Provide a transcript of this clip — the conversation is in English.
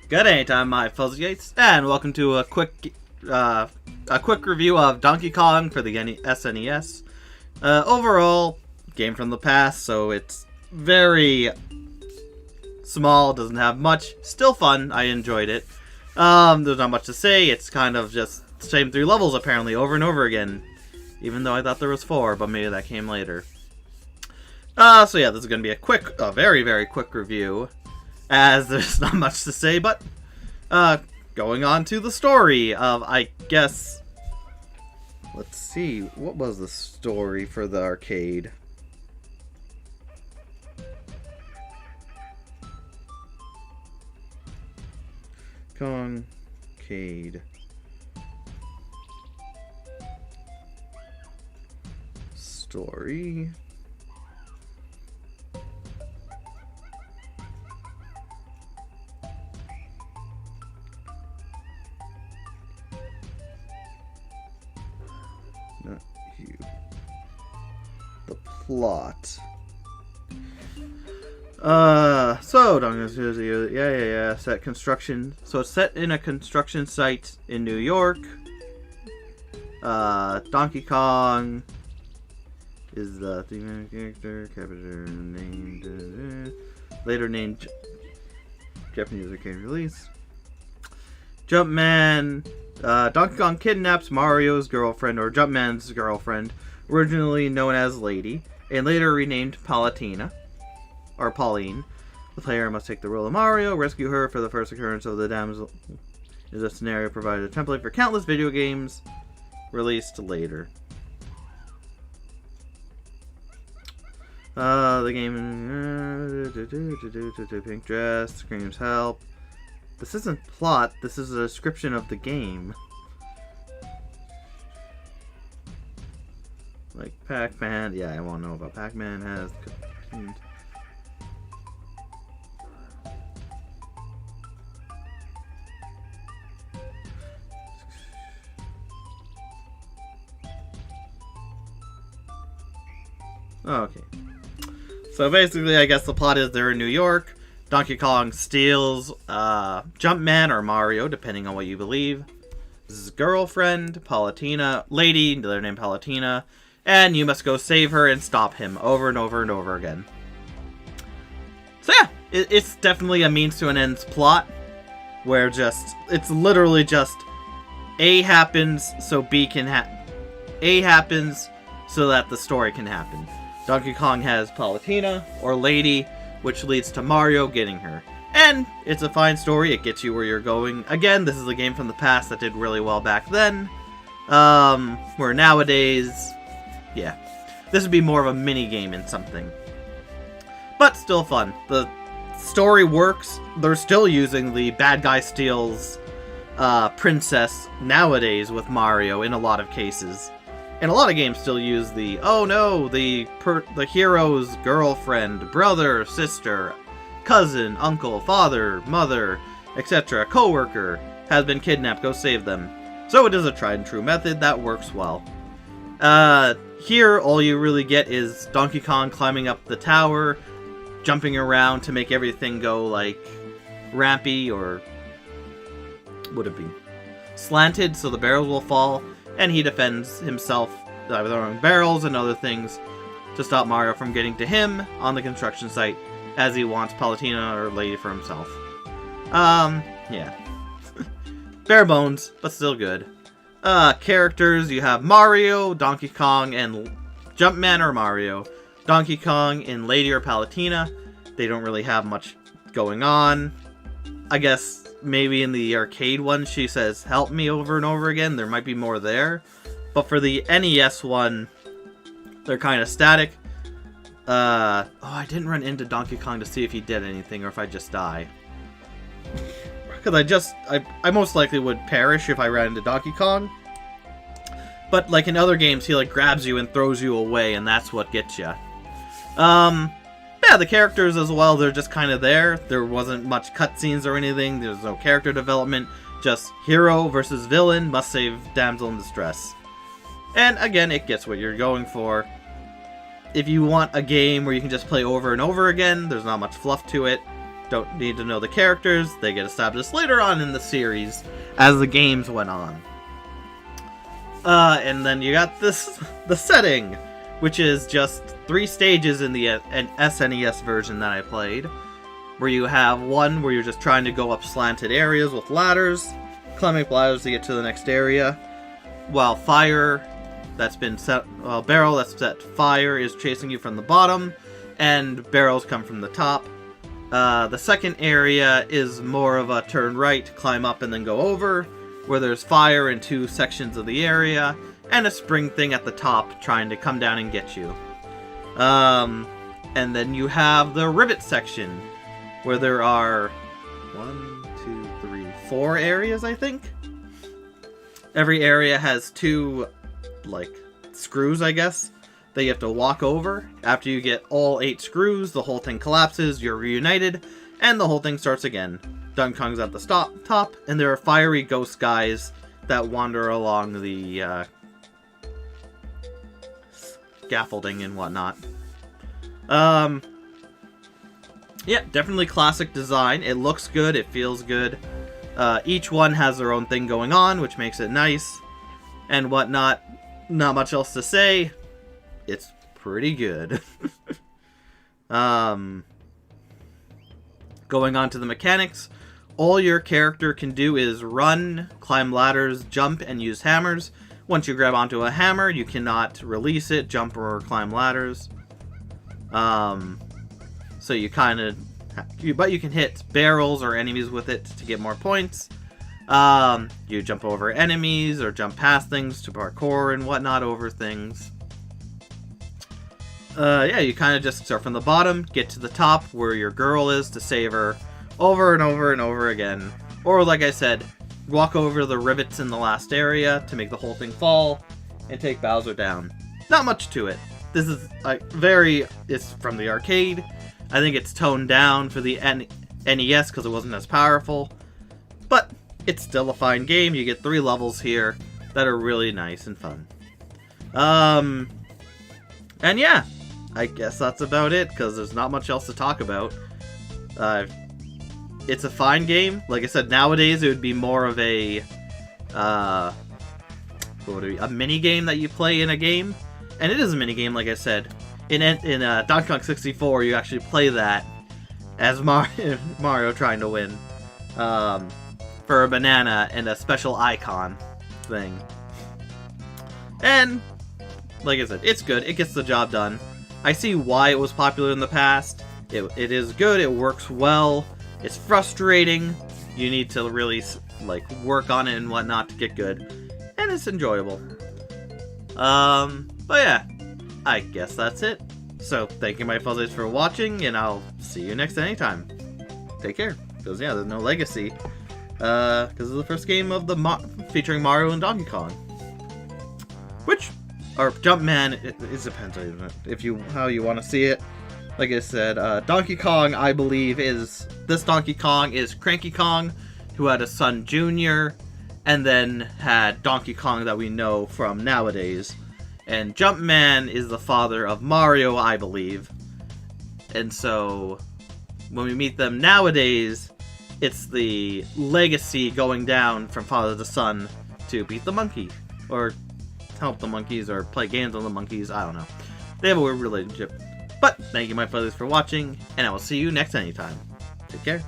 Good anytime, my Fuzzy Gates, and welcome to a quick review of Donkey Kong for the SNES. Overall, game from the past, so it's very small, doesn't have much, still fun. I enjoyed it. There's not much to say. It's kind of just the same 3 levels apparently over and over again, even though I thought there was 4, but maybe that came later. So yeah, this is gonna be a very, very quick review, as there's not much to say, but going on to the story of, I guess, let's see, what was the story for the arcade? Concade. Story. Not you. The plot. Set construction. So it's set in a construction site in New York. Donkey Kong is the theme character, later named Japanese arcade release. Jumpman. Donkey Kong kidnaps Mario's girlfriend, or Jumpman's girlfriend, originally known as Lady, and later renamed Palutena, or Pauline. The player must take the role of Mario, rescue her for the first occurrence of the damsel. Is a scenario provided a template for countless video games released later. The game pink dress, screams help. This isn't plot, this is a description of the game. Like Pac-Man, yeah, I won't know about Pac-Man has. Okay. So basically, I guess the plot is they're in New York. Donkey Kong steals Jumpman or Mario, depending on what you believe. His girlfriend, Palutena, Lady, they're named Palutena, and you must go save her and stop him over and over and over again. So yeah, it's definitely a means to an ends plot, where it's literally just A happens so B can A happens so that the story can happen. Donkey Kong has Palutena, or Lady, which leads to Mario getting her. And it's a fine story, it gets you where you're going. Again, this is a game from the past that did really well back then. Where nowadays, yeah, this would be more of a mini-game in something. But still fun. The story works. They're still using the bad guy steals princess nowadays with Mario in a lot of cases. And a lot of games still use the, oh no, the hero's girlfriend, brother, sister, cousin, uncle, father, mother, etc., co-worker has been kidnapped, go save them. So it is a tried and true method that works well. Here, all you really get is Donkey Kong climbing up the tower, jumping around to make everything go, like, rampy, or would it be slanted, so the barrels will fall. And he defends himself by throwing barrels and other things to stop Mario from getting to him on the construction site, as he wants Palutena or Lady for himself. Yeah. Bare bones, but still good. Characters, you have Mario, Donkey Kong, and Jumpman or Mario. Donkey Kong and Lady or Palutena. They don't really have much going on. I guess maybe in the arcade one she says, help me over and over again. There might be more there. But for the NES one, they're kind of static. I didn't run into Donkey Kong to see if he did anything or if I just die. Because I most likely would perish if I ran into Donkey Kong. But like in other games, he like grabs you and throws you away, and that's what gets you. Yeah, the characters as well, they're just kind of there. There wasn't much cutscenes or anything. There's no character development. Just hero versus villain, must save damsel in distress. And again, it gets what you're going for. If you want a game where you can just play over and over again, there's not much fluff to it. don't need to know the characters. They get established later on in the series as the games went on. And then you got the setting, which is just 3 stages in the SNES version that I played, where you have one where you're just trying to go up slanted areas with ladders, climbing up ladders to get to the next area, while barrel that's set fire is chasing you from the bottom, and barrels come from the top. The second area is more of a turn right, climb up and then go over, where there's fire in 2 sections of the area, and a spring thing at the top trying to come down and get you. And then you have the rivet section, where there are 4 areas, I think. Every area has 2, screws, I guess, that you have to walk over. After you get all 8 screws, the whole thing collapses, you're reunited, and the whole thing starts again. Donkey Kong's at the top, and there are fiery ghost guys that wander along the scaffolding and whatnot. Yeah, definitely classic design. It looks good, it feels good. Each one has their own thing going on, which makes it nice and whatnot. Not much else to say. It's pretty good. Going on to the mechanics, all your character can do is run, climb ladders, jump, and use hammers. Once you grab onto a hammer, you cannot release it, jump, or climb ladders. So you but you can hit barrels or enemies with it to get more points. You jump over enemies or jump past things to parkour and whatnot over things. Yeah, you kind of just start from the bottom, get to the top where your girl is to save her over and over and over again. Or, like I said, walk over the rivets in the last area to make the whole thing fall and take Bowser down. Not much to it. This is it's from the arcade. I think it's toned down for the NES because it wasn't as powerful. But it's still a fine game. You get 3 levels here that are really nice and fun. And yeah, I guess that's about it because there's not much else to talk about. It's a fine game. Like I said, nowadays it would be more of a mini game that you play in a game. And it is a mini game, like I said. In Donkey Kong 64, you actually play that as Mario trying to win for a banana and a special icon thing. And like I said, it's good. It gets the job done. I see why it was popular in the past. It is good. It works well. It's frustrating. You need to really work on it and whatnot to get good, and it's enjoyable. But yeah, I guess that's it. So, thank you, my fuzzies, for watching, and I'll see you next anytime. Take care. Because, yeah, there's no legacy. Because it's the first game of featuring Mario and Donkey Kong. Or Jumpman, it depends on how you want to see it. Like I said, Donkey Kong, I believe, this Donkey Kong is Cranky Kong, who had a son, Junior, and then had Donkey Kong that we know from nowadays. And Jumpman is the father of Mario, I believe. And so, when we meet them nowadays, it's the legacy going down from father to son to beat the monkey. Or help the monkeys, or play games on the monkeys, I don't know. They have a weird relationship. But, thank you, my brothers, for watching, and I will see you next anytime. Take care.